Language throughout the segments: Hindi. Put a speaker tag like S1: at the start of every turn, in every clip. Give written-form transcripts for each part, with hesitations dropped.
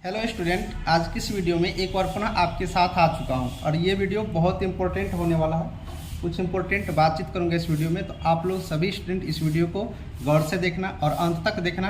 S1: हेलो स्टूडेंट, आज की इस वीडियो में एक बार पुनः आपके साथ आ चुका हूं और ये वीडियो बहुत इंपॉर्टेंट होने वाला है। कुछ इंपॉर्टेंट बातचीत करूंगा इस वीडियो में, तो आप लोग सभी स्टूडेंट इस वीडियो को गौर से देखना और अंत तक देखना।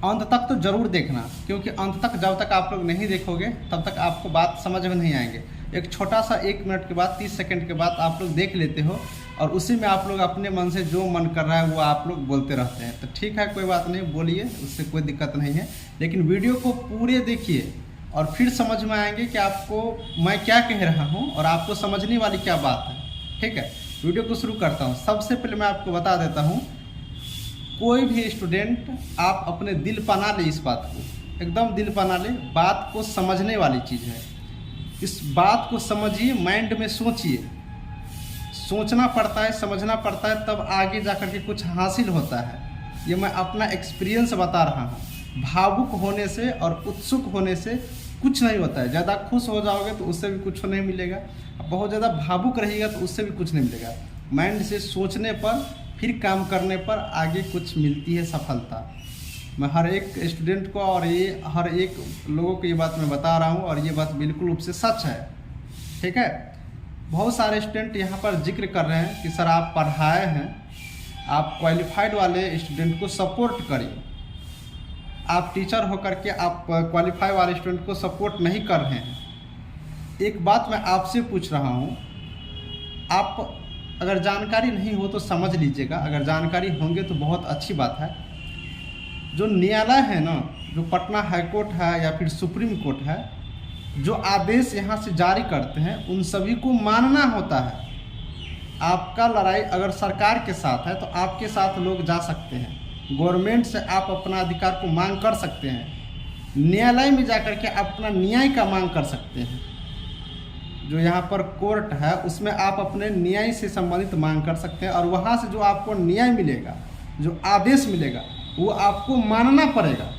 S1: अंत तक तो ज़रूर देखना, क्योंकि अंत तक जब तक आप लोग नहीं देखोगे तब तक आपको बात समझ में नहीं आएंगे। एक छोटा सा 1 मिनट के बाद 30 सेकंड के बाद आप लोग देख लेते हो और उसी में आप लोग अपने मन से जो मन कर रहा है वो आप लोग बोलते रहते हैं। तो ठीक है, कोई बात नहीं, बोलिए, उससे कोई दिक्कत नहीं है। लेकिन वीडियो को पूरे देखिए और फिर समझ में आएंगे कि आपको मैं क्या कह रहा हूँ और आपको समझने वाली क्या बात है। ठीक है, वीडियो को शुरू करता हूँ। सबसे पहले मैं आपको बता देता हूँ, कोई भी स्टूडेंट आप अपने दिल पना ले, इस बात को एकदम दिल पना ले। बात को समझने वाली चीज़ है, इस बात को समझिए, माइंड में सोचिए। सोचना पड़ता है, समझना पड़ता है, तब आगे जाकर के कुछ हासिल होता है। ये मैं अपना एक्सपीरियंस बता रहा हूँ। भावुक होने से और उत्सुक होने से कुछ नहीं होता है। ज़्यादा खुश हो जाओगे तो उससे भी कुछ नहीं मिलेगा, बहुत ज़्यादा भावुक रहिएगा तो उससे भी कुछ नहीं मिलेगा। माइंड से सोचने पर, फिर काम करने पर आगे कुछ मिलती है सफलता। मैं हर एक स्टूडेंट को और ये हर एक लोगों को ये बात मैं बता रहा हूँ और ये बात बिल्कुल रूप से सच है। ठीक है, बहुत सारे स्टूडेंट यहाँ पर जिक्र कर रहे हैं कि सर आप पढ़ाए हैं, आप क्वालिफाइड वाले स्टूडेंट को सपोर्ट करिए। आप टीचर होकर के आप क्वालिफाई वाले स्टूडेंट को सपोर्ट नहीं कर रहे हैं। एक बात मैं आपसे पूछ रहा हूँ, आप अगर जानकारी नहीं हो तो समझ लीजिएगा, अगर जानकारी होंगे तो बहुत अच्छी बात है। जो न्यायालय है ना, जो पटना हाई कोर्ट है या फिर सुप्रीम कोर्ट है, जो आदेश यहाँ से जारी करते हैं उन सभी को मानना होता है। आपका लड़ाई अगर सरकार के साथ है तो आपके साथ लोग जा सकते हैं, गवर्नमेंट से आप अपना अधिकार को मांग कर सकते हैं, न्यायालय में जाकर के अपना न्याय का मांग कर सकते हैं। जो यहाँ पर कोर्ट है उसमें आप अपने न्याय से संबंधित मांग कर सकते हैं और वहाँ से जो आपको न्याय मिलेगा, जो आदेश मिलेगा, वो आपको मानना पड़ेगा।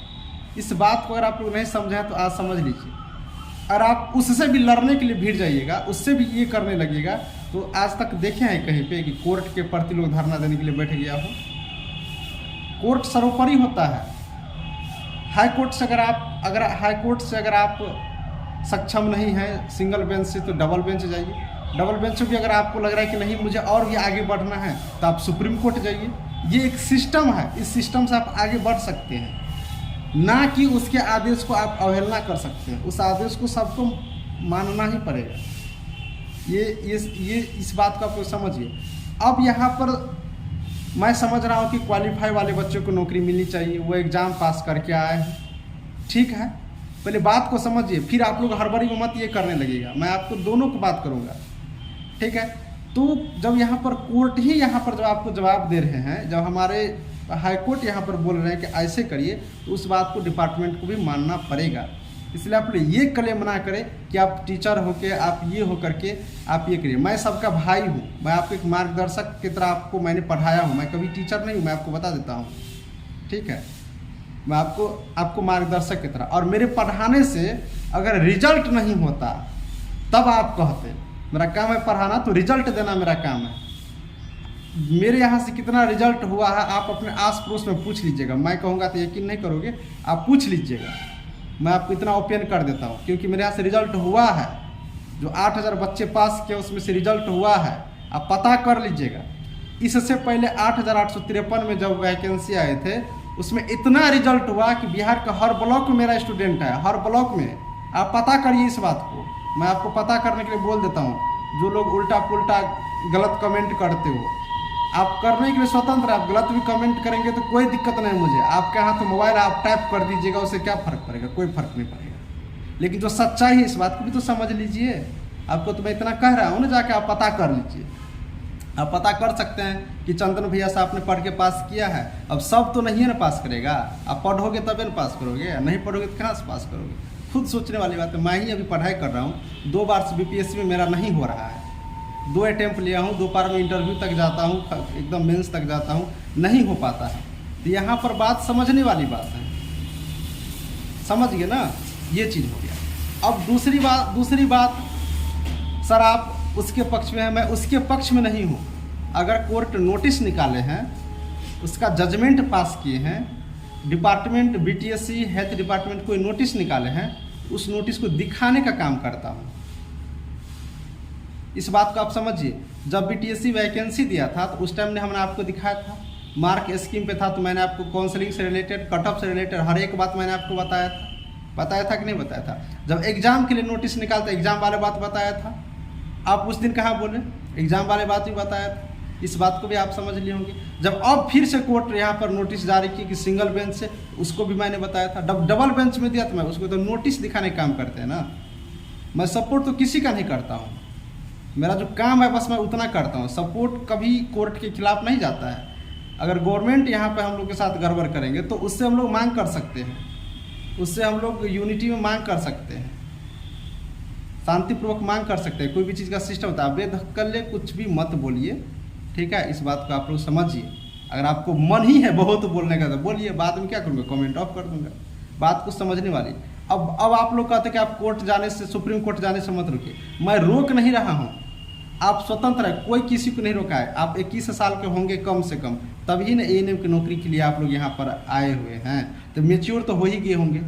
S1: इस बात को अगर आप लोग नहीं समझे हैं तो आज समझ लीजिए। और आप उससे भी लड़ने के लिए भिड़ जाइएगा, उससे भी ये करने लगेगा, तो आज तक देखे हैं कहीं पे कि कोर्ट के प्रति लोग धरना देने के लिए बैठ गया हो। कोर्ट सर्वोपरि होता है। हाई कोर्ट से अगर आप सक्षम नहीं है सिंगल बेंच से, तो डबल बेंच जाइए। डबल बेंच भी अगर आपको लग रहा है कि नहीं मुझे और भी आगे बढ़ना है, तो आप सुप्रीम कोर्ट जाइए। ये एक सिस्टम है, इस सिस्टम से आप आगे बढ़ सकते हैं, ना कि उसके आदेश को आप अवहेलना कर सकते हैं। उस आदेश को सबको मानना ही पड़ेगा। ये इस बात को आपको समझिए। अब यहाँ पर मैं समझ रहा हूँ कि क्वालिफाई वाले बच्चों को नौकरी मिलनी चाहिए, वो एग्ज़ाम पास करके आए हैं। ठीक है, पहले बात को समझिए, फिर आप लोग हड़बड़ी में मत ये करने लगेगा। मैं आपको दोनों को बात करूँगा। ठीक है, तो जब यहाँ पर कोर्ट ही यहाँ पर जब आपको जवाब दे रहे हैं, जब हमारे हाई कोर्ट यहाँ पर बोल रहे हैं कि ऐसे करिए, तो उस बात को डिपार्टमेंट को भी मानना पड़ेगा। इसलिए आप ये क्लेम ना करें कि आप टीचर होके आप ये हो करके आप ये करिए। मैं सबका भाई हूँ, मैं आपको एक मार्गदर्शक की तरह आपको मैंने पढ़ाया हूँ, मैं कभी टीचर नहीं हूँ, मैं आपको बता देता हूँ। ठीक है, मैं आपको मार्गदर्शक की तरह, और मेरे पढ़ाने से अगर रिजल्ट नहीं होता तब आप कहते मेरा काम है पढ़ाना, तो रिजल्ट देना मेरा काम है। मेरे यहाँ से कितना रिजल्ट हुआ है आप अपने आस पड़ोस में पूछ लीजिएगा। मैं कहूँगा तो यकीन नहीं करोगे, आप पूछ लीजिएगा। मैं आपको इतना ओपन कर देता हूँ, क्योंकि मेरे यहाँ से रिजल्ट हुआ है। जो 8000 बच्चे पास किए उसमें से रिजल्ट हुआ है, आप पता कर लीजिएगा। इससे पहले 8853 में जब वैकेंसी आए थे, उसमें इतना रिजल्ट हुआ कि बिहार का हर ब्लॉक में मेरा स्टूडेंट है, हर ब्लॉक में। आप पता करिए इस बात को, मैं आपको पता करने के लिए बोल देता हूँ। जो लोग उल्टा पुल्टा गलत कमेंट करते हो, आप करने के लिए स्वतंत्र, आप गलत भी कमेंट करेंगे तो कोई दिक्कत नहीं मुझे। आपके हाथ में मोबाइल, आप टाइप कर दीजिएगा, उससे क्या फ़र्क पड़ेगा? कोई फ़र्क नहीं पड़ेगा। लेकिन जो सच्चाई है इस बात को भी तो समझ लीजिए। आपको तो मैं इतना कह रहा हूँ ना, जाके आप पता कर लीजिए। आप पता कर सकते हैं कि चंदन भैया से आपने पढ़ के पास किया है। अब सब तो नहीं है ना पास करेगा, आप पढ़ोगे तभी ना पास करोगे, नहीं पढ़ोगे तो कहाँ से पास करोगे? खुद सोचने वाली बात है। मैं ही अभी पढ़ाई कर रहा हूँ, 2 बार से बीपीएससी में मेरा नहीं हो रहा है। 2 अटैम्प्ट लिया हूँ, 2 बार में इंटरव्यू तक जाता हूँ, एकदम मेंस तक जाता हूँ, नहीं हो पाता है। तो यहाँ पर बात समझने वाली बात है, समझ गए ना? ये चीज़ हो गया। अब दूसरी बात सर आप उसके पक्ष में है, मैं उसके पक्ष में नहीं हूँ। अगर कोर्ट नोटिस निकाले हैं, उसका जजमेंट पास किए हैं, डिपार्टमेंट बीटीएससी हेल्थ डिपार्टमेंट कोई नोटिस निकाले हैं, उस नोटिस को दिखाने का काम करता हूँ। इस बात को आप समझिए। जब बीटीएससी वैकेंसी दिया था तो उस टाइम ने हमने आपको दिखाया था, मार्क स्कीम पे था, तो मैंने आपको काउंसलिंग से रिलेटेड, कट ऑफ से रिलेटेड हर एक बात मैंने आपको बताया था कि नहीं बताया था। जब एग्जाम के लिए नोटिस निकालता, एग्जाम वाले बात बताया था। आप उस दिन कहाँ बोले, एग्जाम वाले बात भी बताया था। इस बात को भी आप समझ लिए होंगे। जब अब फिर से कोर्ट यहाँ पर नोटिस जारी की कि सिंगल बेंच से, उसको भी मैंने बताया था। डबल बेंच में दिया तो मैं उसको तो नोटिस दिखाने का काम करते हैं ना। मैं सपोर्ट तो किसी का नहीं करता हूँ, मेरा जो काम है बस मैं उतना करता हूँ। सपोर्ट कभी कोर्ट के खिलाफ नहीं जाता है। अगर गवर्नमेंट यहाँ पे हम लोग के साथ गड़बड़ करेंगे तो उससे हम लोग मांग कर सकते हैं, उससे हम लोग यूनिटी में मांग कर सकते हैं, शांतिपूर्वक मांग कर सकते हैं। कोई भी चीज़ का सिस्टम होता है, बेदखल कुछ भी मत बोलिए, ठीक है। इस बात को आप लोग समझिए। अगर आपको मन ही है बहुत बोलने का तो बोलिए, बाद में क्या करूँगा, कमेंट ऑफ कर दूंगा। बात को समझने वाली। अब आप लोग कहते हैं कि आप कोर्ट जाने से, सुप्रीम कोर्ट जाने से मत रुकिए। मैं रोक नहीं रहा हूँ, आप स्वतंत्र है, कोई किसी को नहीं रोका है। आप 21 साल के होंगे कम से कम, तभी ना एएनएम की नौकरी के लिए आप लोग यहाँ पर आए हुए हैं, तो मेच्योर तो हो ही गए होंगे।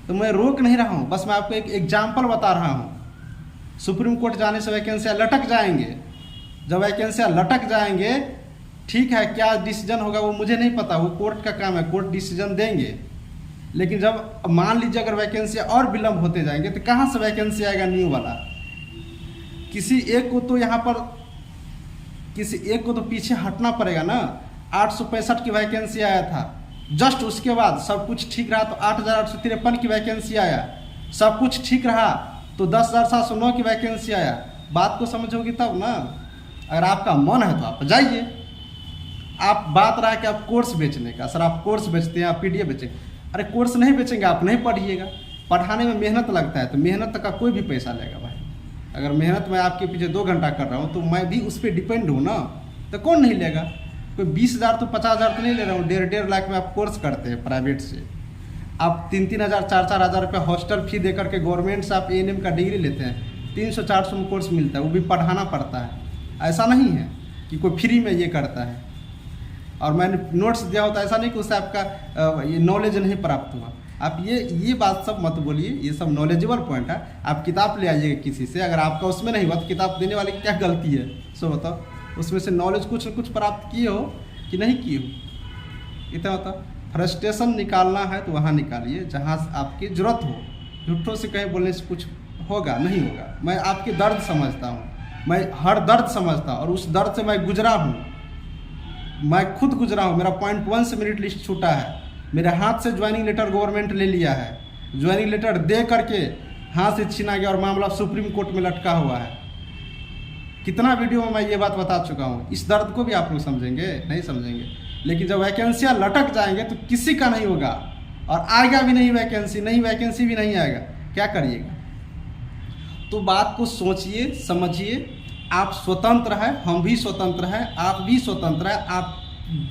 S1: तो मैं रोक नहीं रहा हूँ, बस मैं आपको एक एग्जाम्पल बता रहा हूँ। सुप्रीम कोर्ट जाने से वैकेंसियाँ लटक जाएंगे। जब वैकेंसियाँ लटक जाएंगे, ठीक है, क्या डिसीजन होगा वो मुझे नहीं पता, वो कोर्ट का काम है, कोर्ट डिसीजन देंगे। लेकिन जब मान लीजिए अगर वैकेंसियाँ और विलम्ब होते जाएंगे तो कहाँ से वैकेंसी आएगा न्यू वाला। किसी एक को तो यहाँ पर, किसी एक को तो पीछे हटना पड़ेगा ना। 865 की वैकेंसी आया था, जस्ट उसके बाद सब कुछ ठीक रहा तो 8853 की वैकेंसी आया। सब कुछ ठीक रहा तो 10,709 की वैकेंसी आया। बात को समझोगे तब ना। अगर आपका मन है तो आप जाइए। आप बात रहा कि आप कोर्स बेचने का, सर आप कोर्स बेचते हैं, आप पीडीएफ बेचेंगे। अरे कोर्स नहीं बेचेंगे, आप नहीं पढ़िएगा। पढ़ाने में मेहनत लगता है, तो मेहनत का कोई भी पैसा लेगा भाई। अगर मेहनत मैं आपके पीछे 2 घंटा कर रहा हूँ तो मैं भी उस पर डिपेंड हूँ ना, तो कौन नहीं लेगा। कोई 20,000 तो 50,000 तो नहीं ले रहा हूँ। 1.5 लाख में आप कोर्स करते हैं प्राइवेट से। आप 3-3 हज़ार 4-4 हज़ार रुपये हॉस्टल फी देकर के गवर्नमेंट से आप एएनएम का डिग्री लेते हैं। 300-400 में कोर्स मिलता है, वो भी पढ़ाना पड़ता है। ऐसा नहीं है कि कोई फ्री में ये करता है। और मैंने नोट्स दिया होता है, ऐसा नहीं कि उससे आपका ये नॉलेज नहीं प्राप्त हुआ। आप ये बात सब मत बोलिए, ये सब नॉलेजेबल पॉइंट है। आप किताब ले आइएगा किसी से, अगर आपका उसमें नहीं हुआ तो किताब देने वाले की क्या गलती है, सो बताओ। उसमें से नॉलेज कुछ न कुछ प्राप्त किए हो कि नहीं किए हो, इतना बताओ। फ्रस्ट्रेशन निकालना है तो वहाँ निकालिए जहाँ आपकी ज़रूरत हो। झूठों से कहीं बोलने से कुछ होगा नहीं होगा। मैं आपके दर्द समझता हूँ, मैं हर दर्द समझता हूँ, और उस दर्द से मैं गुजरा हूँ। मैं खुद गुजरा हूँ। मेरा 0.1 से मेरिट लिस्ट छूटा है। मेरे हाथ से ज्वाइनिंग लेटर गवर्नमेंट ले लिया है। ज्वाइनिंग लेटर दे करके हाथ से छीना गया और मामला सुप्रीम कोर्ट में लटका हुआ है। कितना वीडियो में मैं ये बात बता चुका हूँ। इस दर्द को भी आप लोग समझेंगे नहीं समझेंगे। लेकिन जब वैकेंसियाँ लटक जाएंगे तो किसी का नहीं होगा, और आएगा भी नहीं वैकेंसी, नहीं वैकेंसी भी नहीं आएगा, क्या करिएगा। तो बात को सोचिए समझिए। आप स्वतंत्र हैं, हम भी स्वतंत्र हैं, आप भी स्वतंत्र हैं। आप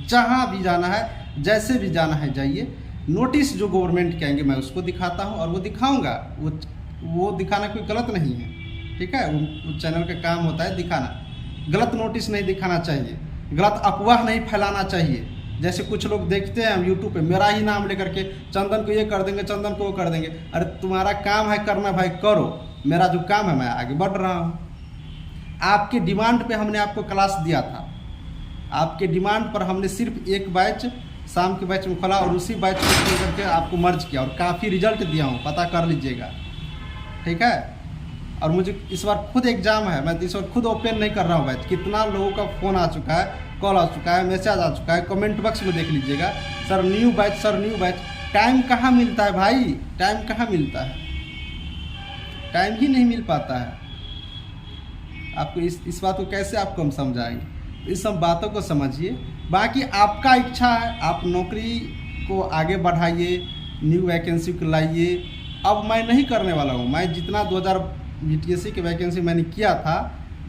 S1: जहाँ भी जाना है, जैसे भी जाना है जाइए। नोटिस जो गवर्नमेंट के आएंगे मैं उसको दिखाता हूँ और वो दिखाऊंगा। वो दिखाना कोई गलत नहीं है, ठीक है। वो चैनल का काम होता है दिखाना। गलत नोटिस नहीं दिखाना चाहिए, गलत अफवाह नहीं फैलाना चाहिए। जैसे कुछ लोग देखते हैं हम यूट्यूब पे, मेरा ही नाम लेकर के चंदन को ये कर देंगे, चंदन को वो कर देंगे। अरे तुम्हारा काम है करना भाई, करो। मेरा जो काम है मैं आगे बढ़ रहा हूँ। आपके डिमांड पे हमने आपको क्लास दिया था। आपके डिमांड पर हमने सिर्फ एक बैच शाम के बैच में खोला और उसी बैच को खोल करके आपको मर्ज किया, और काफ़ी रिजल्ट दिया हूँ, पता कर लीजिएगा, ठीक है। और मुझे इस बार खुद एग्जाम है, मैं इस बार खुद ओपन नहीं कर रहा हूँ बैच। कितना लोगों का फ़ोन आ चुका है, कॉल आ चुका है, मैसेज आ चुका है, कमेंट बॉक्स में देख लीजिएगा, sir new batch, sir new batch. Time कहाँ मिलता है भाई, टाइम कहाँ मिलता है, टाइम ही नहीं मिल पाता है। आपको इस बात को कैसे आपको हम समझाएंगे। इस सब बातों को समझिए। बाकी आपका इच्छा है, आप नौकरी को आगे बढ़ाइए, न्यू वैकेंसी को लाइए। अब मैं नहीं करने वाला हूँ। मैं जितना 2000 बीटीएससी की वैकेंसी मैंने किया था,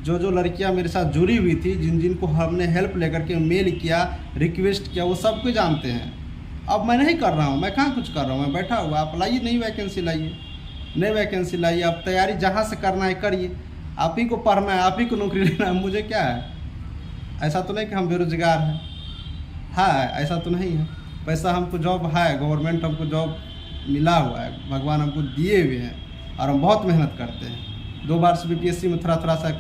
S1: जो लड़कियां मेरे साथ जुड़ी हुई थी, जिनको हमने हेल्प लेकर के मेल किया, रिक्वेस्ट किया, वो सब कुछ जानते हैं। अब मैं नहीं कर रहा हूँ, मैं कहाँ कुछ कर रहा हूँ, मैं बैठा हुआ। आप लाइए नई वैकेंसी, लाइए नई वैकेंसी लाइए। आप तैयारी जहाँ से करना है करिए। आप ही को पढ़ना है, आप ही को नौकरी लेना है, मुझे क्या है। ऐसा तो नहीं कि हम बेरोजगार हैं, हाँ ऐसा तो नहीं है। पैसा हमको जॉब है, गवर्नमेंट हमको जॉब मिला हुआ है, भगवान हमको दिए हुए हैं और हम बहुत मेहनत करते हैं। 2 बार से बीपीएससी में थोड़ा सा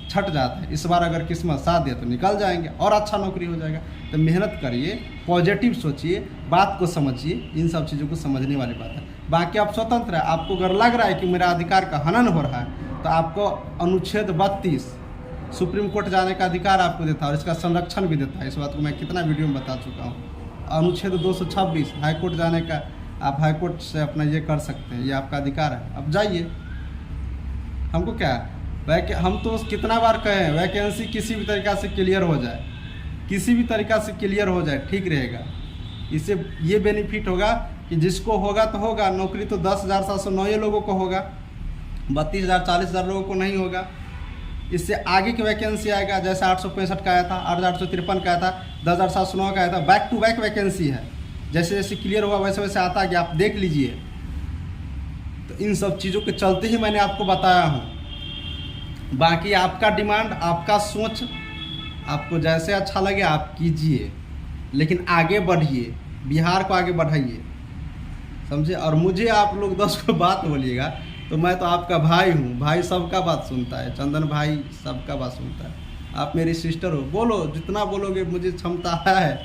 S1: छट जाता है, इस बार अगर किस्मत साथ दे तो निकल जाएंगे और अच्छा नौकरी हो जाएगा। तो मेहनत करिए, पॉजिटिव सोचिए, बात को समझिए, इन सब चीज़ों को समझने वाली बात है। बाकी आप स्वतंत्र है, आपको अगर लग रहा है कि मेरा अधिकार का हनन हो रहा है तो आपको अनुच्छेद 32 सुप्रीम कोर्ट जाने का अधिकार आपको देता है और इसका संरक्षण भी देता है। इस बात को मैं कितना वीडियो में बता चुका हूँ। अनुच्छेद 226 हाईकोर्ट जाने का, आप हाईकोर्ट से अपना ये कर सकते हैं, ये आपका अधिकार है। अब जाइए, हमको क्या है, हम तो कितना बार कहें वैकेंसी किसी भी तरीक़ा से क्लियर हो जाए, किसी भी तरीक़ा से क्लियर हो जाए, ठीक रहेगा। इससे ये बेनिफिट होगा कि जिसको होगा तो होगा, नौकरी तो 10,709 लोगों को होगा, 32,000 40,000 लोगों को नहीं होगा। इससे आगे की वैकेंसी आएगा, जैसे 865 का आया था, 8,853 का आया था, 10,709 का आया था, बैक टू बैक वैकेंसी है। जैसे जैसे क्लियर हुआ वैसे वैसे आता गया, आप देख लीजिए। तो इन सब चीज़ों के चलते ही मैंने आपको बताया हूँ। बाकी आपका डिमांड, आपका सोच, आपको जैसे अच्छा लगे आप कीजिए, लेकिन आगे बढ़िए, बिहार को आगे बढ़ाइए, समझे। और मुझे आप लोग 10 को बात बोलिएगा तो मैं तो आपका भाई हूँ, भाई सबका बात सुनता है, चंदन भाई सबका बात सुनता है। आप मेरी सिस्टर हो, बोलो जितना बोलोगे, मुझे क्षमता है।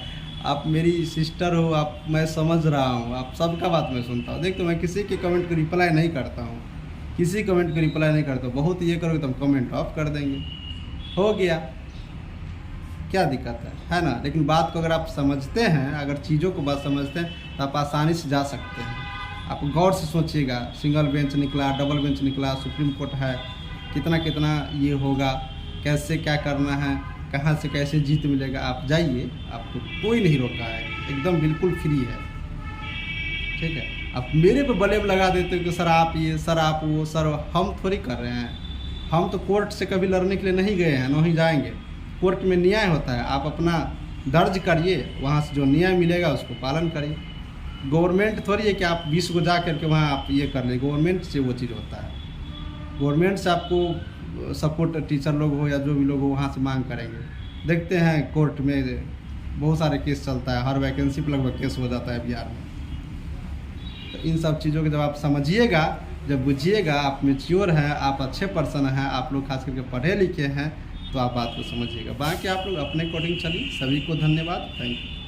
S1: आप मेरी सिस्टर हो, आप, मैं समझ रहा हूँ, आप सबका बात मैं सुनता हूँ। देखो मैं किसी के कमेंट को रिप्लाई नहीं करता हूँ, किसी कमेंट को रिप्लाई नहीं करता। बहुत ये करोगे तो हम कमेंट ऑफ कर देंगे, हो गया, क्या दिक्कत है ना। लेकिन बात को अगर आप समझते हैं, अगर चीज़ों को बात समझते हैं तो आप आसानी से जा सकते हैं। आप गौर से सोचिएगा, सिंगल बेंच निकला, डबल बेंच निकला, सुप्रीम कोर्ट है, कितना कितना ये होगा, कैसे क्या करना है, कहाँ से कैसे जीत मिलेगा। आप जाइए, आपको कोई नहीं रोका है, एकदम बिल्कुल फ्री है, ठीक है। आप मेरे पे बलेब लगा देते हो कि सर आप ये, सर आप वो, सर हम थोड़ी कर रहे हैं। हम तो कोर्ट से कभी लड़ने के लिए नहीं गए हैं, नहीं जाएंगे। कोर्ट में न्याय होता है, आप अपना दर्ज करिए, वहाँ से जो न्याय मिलेगा उसको पालन करिए। गवर्नमेंट थोड़ी है कि आप 20 को जा करके वहाँ आप ये कर ले, गवर्नमेंट से वो चीज़ होता है। गवर्नमेंट से आपको सपोर्ट, टीचर लोग हो या जो भी लोग हो वहाँ से मांग करेंगे। देखते हैं कोर्ट में बहुत सारे केस चलता है, हर वैकेंसी पर लगभग केस हो जाता है बिहार में। तो इन सब चीज़ों को जब आप समझिएगा, जब बुझिएगा, आप मैच्योर हैं, आप अच्छे पर्सन हैं, आप लोग खास करके पढ़े लिखे हैं, तो आप बात को समझिएगा। बाकी आप लोग अपने अकॉर्डिंग चलिए। सभी को धन्यवाद, थैंक यू।